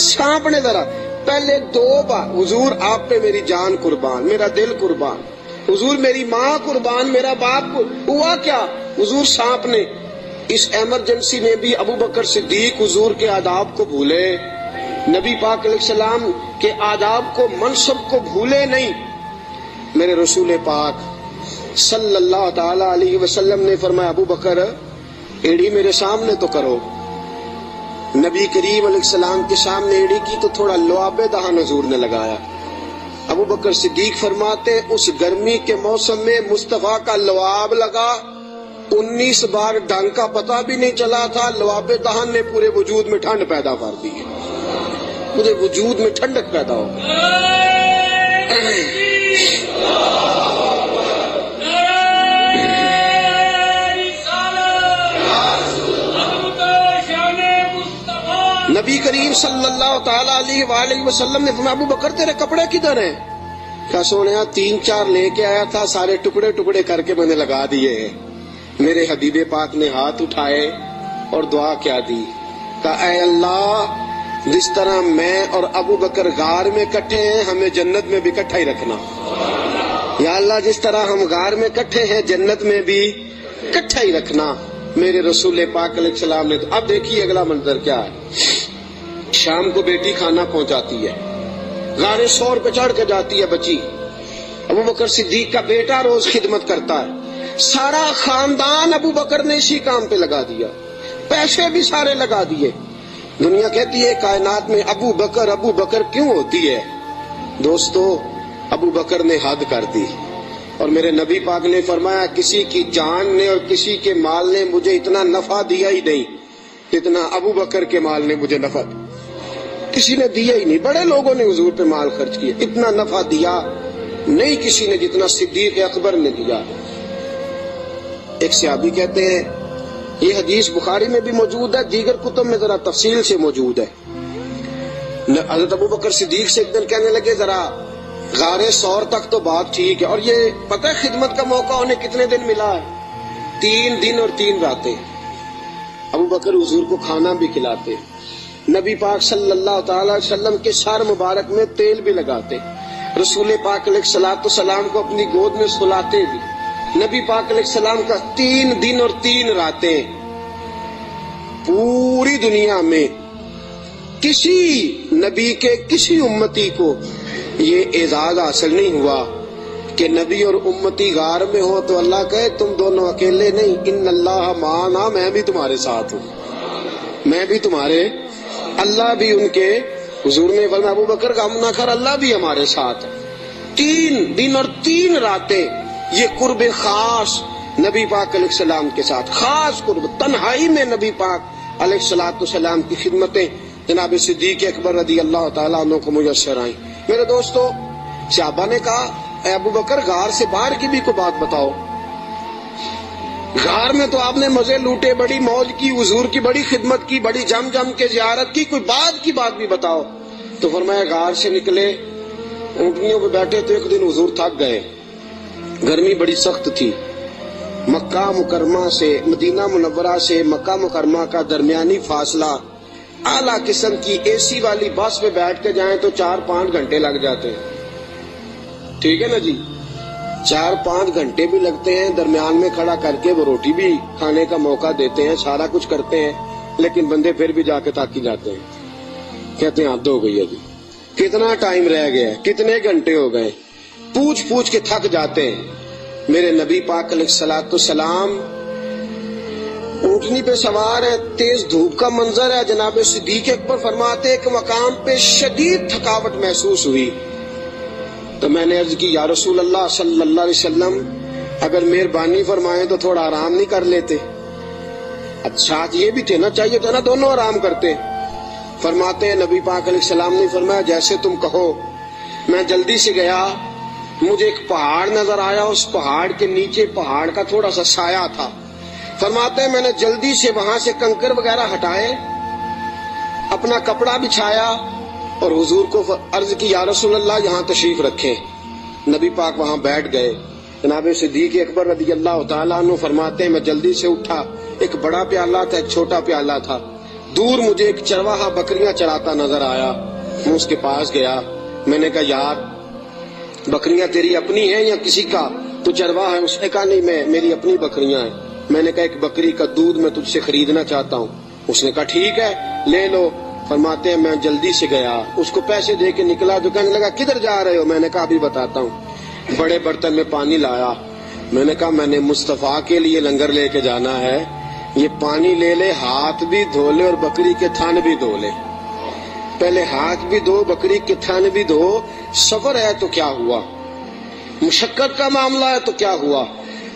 سانپ نے ذرا پہلے 2 بار حضور آپ پہ میری جان قربان، میرا دل قربان، حضور میری ماں قربان، میرا باپ قربان۔ ہوا کیا؟ حضور سانپ نے۔ اس ایمرجنسی میں بھی ابو بکر صدیق حضور کے آداب کو بھولے، نبی پاک علیہ السلام کے آداب کو منصب کو بھولے نہیں۔ میرے رسول پاک صلی اللہ تعالی علیہ وسلم نے فرمایا ابو بکر ایڑی میرے سامنے تو کرو۔ نبی کریم علیہ السلام کے سامنے ایڑی کی تو تھوڑا لعاب دہن حضور نے لگایا۔ ابو بکر صدیق فرماتے اس گرمی کے موسم میں مصطفیٰ کا لعاب لگا، 19 بار ڈنگ کا پتہ بھی نہیں چلا تھا، لعاب دہن نے پورے وجود میں ٹھنڈ پیدا کر دی، پورے وجود میں ٹھنڈک پیدا ہو گئی۔ نبی کریم صلی اللہ تعالی علیہ وآلہ وسلم نے فرمایا ابو بکر تیرے کپڑے کدھر ہیں؟ کیا سونیا 3-4 لے کے آیا تھا، سارے ٹکڑے ٹکڑے کر کے میں نے لگا دیے ہیں۔ میرے حبیب پاک نے ہاتھ اٹھائے اور دعا کیا دی، کہا اے اللہ جس طرح میں اور ابو بکر غار میں کٹھے ہیں ہمیں جنت میں بھی کٹھا ہی رکھنا. یا اللہ جس طرح ہم غار میں کٹھے ہیں جنت میں بھی کٹھا ہی رکھنا. میرے رسول پاک علیہ السلام نے. اب دیکھیے اگلا منظر کیا ہے. شام کو بیٹی کھانا پہنچاتی ہے, غار ثور پہ چڑھ کے جاتی ہے بچی. ابو بکر صدیق کا بیٹا روز خدمت کرتا ہے. سارا خاندان ابو بکر نے اسی کام پہ لگا دیا, پیسے بھی سارے لگا دیے. دنیا کہتی ہے کائنات میں ابو بکر کیوں ہوتی ہے؟ دوستو ابو بکر نے حد کر دی. اور میرے نبی پاک نے فرمایا کسی کی جان نے اور کسی کے مال نے مجھے اتنا نفع دیا ہی نہیں جتنا ابو بکر کے مال نے مجھے نفع دیا. کسی نے دیا ہی نہیں. بڑے لوگوں نے حضور پہ مال خرچ کیا, اتنا نفع دیا نہیں کسی نے جتنا صدیق اکبر نے دیا. ایک صحابی کہتے ہیں, یہ حدیث بخاری میں بھی موجود ہے, دیگر کتب میں ذرا تفصیل سے موجود ہے. حضرت ابو بکر صدیق سے ایک دن کہنے لگے ذرا غار ثور تک تو بات ٹھیک ہے, اور یہ پتہ ہے خدمت کا موقع انہیں کتنے دن ملا ہے؟ 3 دن اور 3 راتیں. ابو بکر حضور کو کھانا بھی کھلاتے, نبی پاک صلی اللہ تعالی علیہ وسلم کے سر مبارک میں تیل بھی لگاتے, رسول پاک علیہ الصلوۃ والسلام کو اپنی گود میں سلاتے بھی. نبی پاک علیہ السلام کا 3 دن اور 3 راتیں. پوری دنیا میں کسی نبی کے کسی امتی کو یہ اعزاز حاصل نہیں ہوا کہ نبی اور امتی غار میں ہو تو اللہ کہے تم دونوں اکیلے نہیں, ان اللہ معنا, میں بھی تمہارے ساتھ ہوں, میں بھی تمہارے. اللہ بھی ان کے حضور نے فرمایا ابو بکر غم نہ کر, اللہ بھی ہمارے ساتھ ہے. 3 دن اور 3 راتیں یہ قرب خاص نبی پاک علیہ السلام کے ساتھ, خاص قرب, تنہائی میں نبی پاک علیہ السلام کی خدمتیں جناب صدیق اکبر رضی اللہ تعالیٰ عنہ کو میسر آئیں. میرے دوستو صحابہ نے کہا اے ابو بکر غار سے باہر کی بھی کوئی بات بتاؤ. غار میں تو آپ نے مزے لوٹے, بڑی موج کی, حضور کی بڑی خدمت کی, بڑی جم کے زیارت کی, کوئی بات بھی بتاؤ. تو فرمایا غار سے نکلے, اونٹنیوں پہ بیٹھے تو ایک دن حضور تھک گئے, گرمی بڑی سخت تھی. مکہ مکرمہ سے, مدینہ منورہ سے مکہ مکرمہ کا درمیانی فاصلہ, اعلیٰ قسم کی اے سی والی بس پہ بیٹھ کے جائیں تو 4-5 گھنٹے لگ جاتے ہیں. ٹھیک ہے نا جی, 4-5 گھنٹے بھی لگتے ہیں. درمیان میں کھڑا کر کے وہ روٹی بھی کھانے کا موقع دیتے ہیں, سارا کچھ کرتے ہیں, لیکن بندے پھر بھی جا کے تاکی جاتے ہیں. کہتے ہیں حد ہو گئی ہے جی, کتنا ٹائم رہ گیا ہے, کتنے گھنٹے ہو گئے, پوچھ کے تھک جاتے ہیں. میرے نبی پاک علیہ الصلوۃ والسلام اونٹنی پہ سوار ہے, تیز دھوپ کا منظر ہے. جناب صدیق اکبر فرماتے ایک مقام پہ شدید تھکاوٹ محسوس ہوئی تو میں نے عرض کی یا رسول اللہ صلی اللہ علیہ وسلم اگر مہربانی فرمائیں تو تھوڑا آرام نہیں کر لیتے؟ اچھا یہ بھی تھے نا, چاہیے تھا نا دونوں آرام کرتے. فرماتے ہیں نبی پاک علیہ السلام نے فرمایا جیسے تم کہو. میں جلدی سے گیا, مجھے ایک پہاڑ نظر آیا, اس پہاڑ کے نیچے پہاڑ کا تھوڑا سا سایہ تھا. فرماتے ہیں میں نے جلدی سے وہاں سے کنکر وغیرہ ہٹائے, اپنا کپڑا بچھایا اور حضور کو عرض کی یا رسول اللہ یہاں تشریف رکھیں. نبی پاک وہاں بیٹھ گئے. جناب صدیق اکبر رضی اللہ تعالیٰ عنہ فرماتے ہیں میں جلدی سے اٹھا, ایک بڑا پیالہ تھا, ایک چھوٹا پیالہ تھا. دور مجھے ایک چرواہا بکریاں چراتا نظر آیا, میں اس کے پاس گیا. میں نے کہا یار بکریاں تیری اپنی ہیں یا کسی کا؟ تو چرواہا ہے. اس نے کہا نہیں میری اپنی بکریاں ہیں. میں نے کہا ایک بکری کا دودھ میں تجھ سے خریدنا چاہتا ہوں. اس نے کہا ٹھیک ہے لے لو. فرماتے ہیں میں جلدی سے گیا, اس کو پیسے دے کے نکلا تو کہنے لگا کدھر جا رہے ہو؟ میں نے کہا ابھی بتاتا ہوں. بڑے برتن میں پانی لایا. میں نے کہا میں نے مصطفیٰ کے لیے لنگر لے کے جانا ہے, یہ پانی لے لے, ہاتھ بھی دھو لے اور بکری کے تھن بھی دھو لے. پہلے ہاتھ بھی دھو, بکری کے تھن بھی دھو. سفر ہے تو کیا ہوا, مشقت کا معاملہ ہے تو کیا ہوا.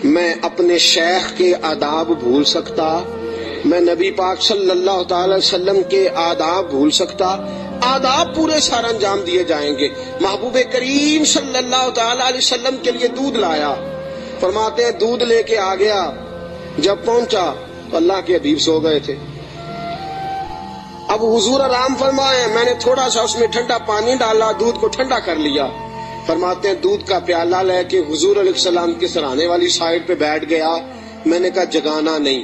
میں اپنے شیخ کے آداب بھول سکتا؟ میں نبی پاک صلی اللہ تعالی وسلم کے آداب بھول سکتا؟ آداب پورے سارا انجام دیے جائیں گے. محبوب کریم صلی اللہ تعالی علیہ وسلم کے لیے دودھ لایا. فرماتے ہیں دودھ لے کے آ گیا, جب پہنچا تو اللہ کے حبیب سو گئے تھے. اب حضور آرام فرمائے, میں نے تھوڑا سا اس میں ٹھنڈا پانی ڈالا, دودھ کو ٹھنڈا کر لیا. فرماتے ہیں دودھ کا پیالہ لے کے حضور علیہ السلام کے سرانے والی سائڈ پہ بیٹھ گیا. میں نے کہا جگانا نہیں,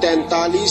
43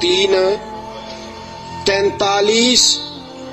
3 43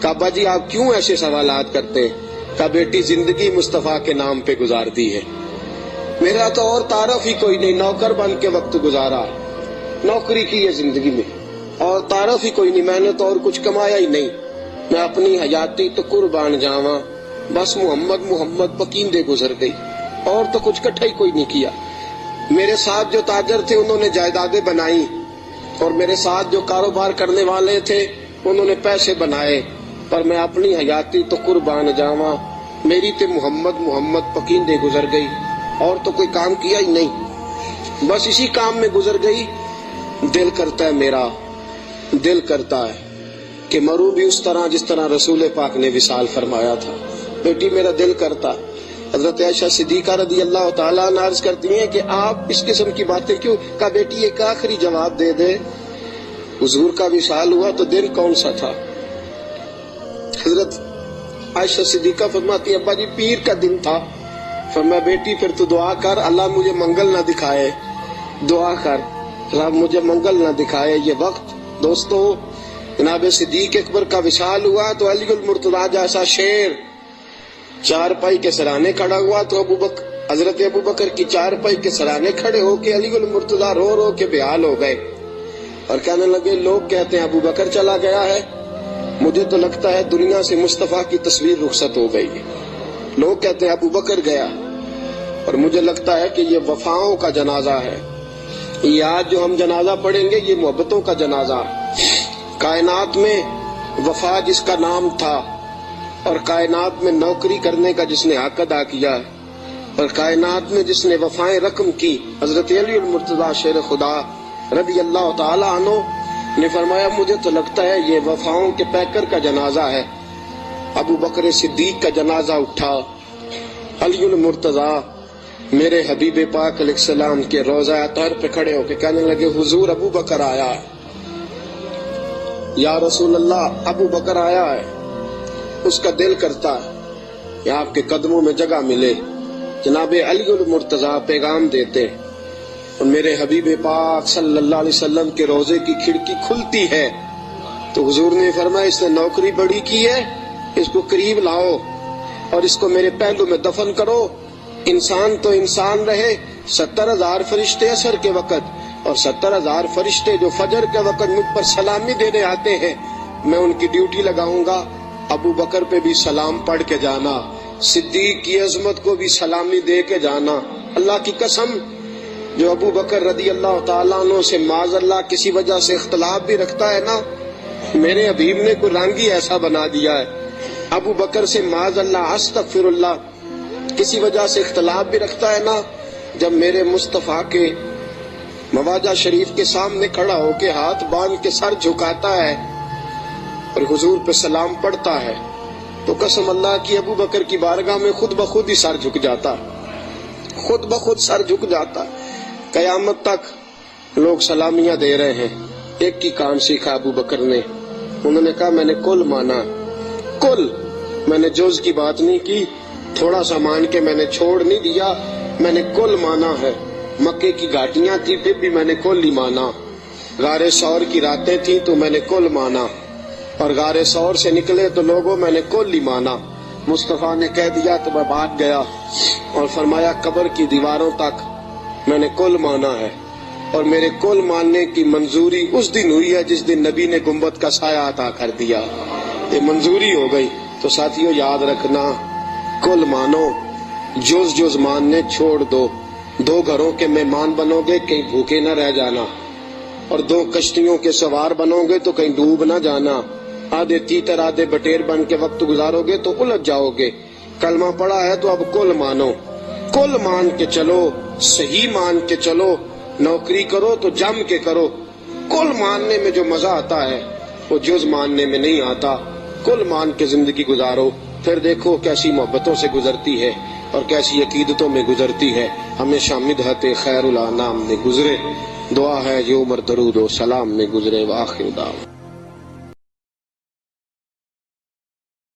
کہا ابا جی آپ کیوں ایسے سوالات کرتے ہیں؟ کہا بیٹی زندگی مصطفیٰ کے نام پہ گزارتی ہے، میرا تو اور تعارف ہی کوئی نہیں، نوکر بن کے وقت گزارا، نوکری کی ہے زندگی میں، اور تعارف ہی کوئی نہیں، میں نے تو اور کچھ کمایا ہی نہیں، میں اپنی حیاتی تو قربان جاواں، بس محمد محمد پکیندے گزر گئی، اور تو کچھ کٹھا ہی کوئی نہیں کیا۔ میرے ساتھ جو تاجر تھے انہوں نے جائیدادیں بنائی، اور میرے ساتھ جو کاروبار کرنے والے تھے انہوں نے پیسے بنائے، پر میں اپنی حیاتی تو قربان جاواں، میری تے محمد محمد پکیندے گزر گئی، اور تو کوئی کام کیا ہی نہیں، بس اسی کام میں گزر گئی۔ دل کرتا ہے میرا، دل کرتا ہے کہ مروں بھی اس طرح جس طرح رسول پاک نے وصال فرمایا تھا۔ بیٹی میرا دل کرتا، حضرت عائشہ صدیقہ رضی اللہ تعالیٰ عنہا عرض کرتی ہیں کہ آپ اس قسم کی باتیں کیوں؟ کہا بیٹی ایک آخری جواب دے دے، حضور کا وصال ہوا تو دن کون سا تھا؟ حضرت عائشہ صدیقہ فرماتی ابا جی پیر کا دن تھا۔ فرمایا بیٹی پھر تو دعا کر اللہ مجھے منگل نہ دکھائے، دعا کر اللہ مجھے منگل نہ دکھائے یہ وقت۔ دوستو جناب صدیق اکبر کا وصال ہوا تو علی المرتضیٰ جیسا شیر چارپائی کے سرانے کھڑا ہوا تو حضرت ابو بکر کی چارپائی کے سرانے کھڑے ہو کے علی المرتضیٰ رو رو کے بحال ہو گئے اور کہنے لگے لوگ کہتے ہیں ابو بکر چلا گیا ہے، مجھے تو لگتا ہے دنیا سے مصطفیٰ کی تصویر رخصت ہو گئی ہے۔ لوگ کہتے ہیں ابو بکر گیا، اور مجھے لگتا ہے کہ یہ وفاؤں کا جنازہ ہے، یہ آج جو ہم جنازہ پڑھیں گے یہ محبتوں کا جنازہ۔ کائنات میں وفا جس کا نام تھا، اور کائنات میں نوکری کرنے کا جس نے حق ادا کیا، اور کائنات میں جس نے وفائیں رقم کی، حضرت علی المرتضیٰ شیر خدا رضی اللہ تعالی عنہ نے فرمایا مجھے تو لگتا ہے یہ وفاؤں کے پیکر کا جنازہ ہے۔ ابو بکر صدیق کا جنازہ اٹھا، علی المرتضیٰ میرے حبیب پاک علیہ السلام کے روضہ اطہر پہ کھڑے ہو کے کہنے لگے حضور ابو بکر آیا ہے، یا رسول اللہ ابو بکر آیا ہے۔ اس کا دل کرتا ہے کہ آپ کے قدموں میں جگہ ملے۔ جناب علی المرتضیٰ پیغام دیتے اور میرے حبیب پاک صلی اللہ علیہ وسلم کے روضے کی کھڑکی کھلتی ہے تو حضور نے فرمایا اس نے نوکری بڑی کی ہے، اس کو قریب لاؤ اور اس کو میرے پہلو میں دفن کرو۔ انسان تو انسان رہے، 70,000 فرشتے عصر کے وقت اور 70,000 فرشتے جو فجر کے وقت مجھ پر سلامی دینے آتے ہیں، میں ان کی ڈیوٹی لگاؤں گا۔ ابو بکر پہ بھی سلام پڑھ کے جانا، صدیق کی عظمت کو بھی سلامی دے کے جانا۔ اللہ کی قسم جو ابو بکر رضی اللہ تعالیٰ عنہ سے معاذ اللہ کسی وجہ سے اختلاف بھی رکھتا ہے نا، میرے حبیب نے کوئی رنگ ہی ایسا بنا دیا ہے، ابو بکر سے معاذ اللہ استغفر اللہ کسی وجہ سے اختلاف بھی رکھتا ہے نا، جب میرے مصطفیٰ کے مواجہ شریف کے سامنے کھڑا ہو کے ہاتھ باندھ کے سر جھکاتا ہے اور حضور پہ سلام پڑھتا ہے تو قسم اللہ کی ابو بکر کی بارگاہ میں خود بخود ہی سر جھک جاتا، خود بخود سر جھک جاتا۔ قیامت تک لوگ سلامیاں دے رہے ہیں، ایک کی کام سیکھا ابو بکر نے، انہوں نے کہا میں نے کل مانا، کل، میں نے جز کی بات نہیں کی، تھوڑا سا مان کے میں نے چھوڑ نہیں دیا، میں نے کل مانا ہے۔ مکے کی گھاٹیاں تھی پھر بھی میں نے کل ہی مانا، غار ثور کی راتیں تھی تو میں نے کل مانا، اور غار ثور سے نکلے تو لوگوں میں نے کل ہی مانا۔ مصطفیٰ نے کہہ دیا تو میں بھاگ گیا اور فرمایا قبر کی دیواروں تک میں نے کل مانا ہے، اور میرے کل ماننے کی منظوری اس دن ہوئی ہے جس دن نبی نے گنبد کا سایہ عطا کر دیا، یہ منظوری ہو گئی۔ تو ساتھیوں یاد رکھنا کل مانو، جز جز ماننے چھوڑ دو، 2 گھروں کے مہمان بنو گے کہیں بھوکے نہ رہ جانا، اور 2 کشتیوں کے سوار بنو گے تو کہیں ڈوب نہ جانا، آدھے تیتر آدھے بٹیر بن کے وقت گزارو گے تو الجھ جاؤ گے۔ کلمہ پڑا ہے تو اب کل مانو، کل مان کے چلو، صحیح مان کے چلو، نوکری کرو تو جم کے کرو۔ کل ماننے میں جو مزہ آتا ہے وہ جز ماننے میں نہیں آتا۔ کل مان کے زندگی گزارو، پھر دیکھو کیسی محبتوں سے گزرتی ہے اور کیسی عقیدتوں میں گزرتی ہے۔ ہمیشہ مدحت خیر الانام میں گزرے، دعا ہے یہ عمر درود و سلام میں گزرے۔ وآخر دعوانا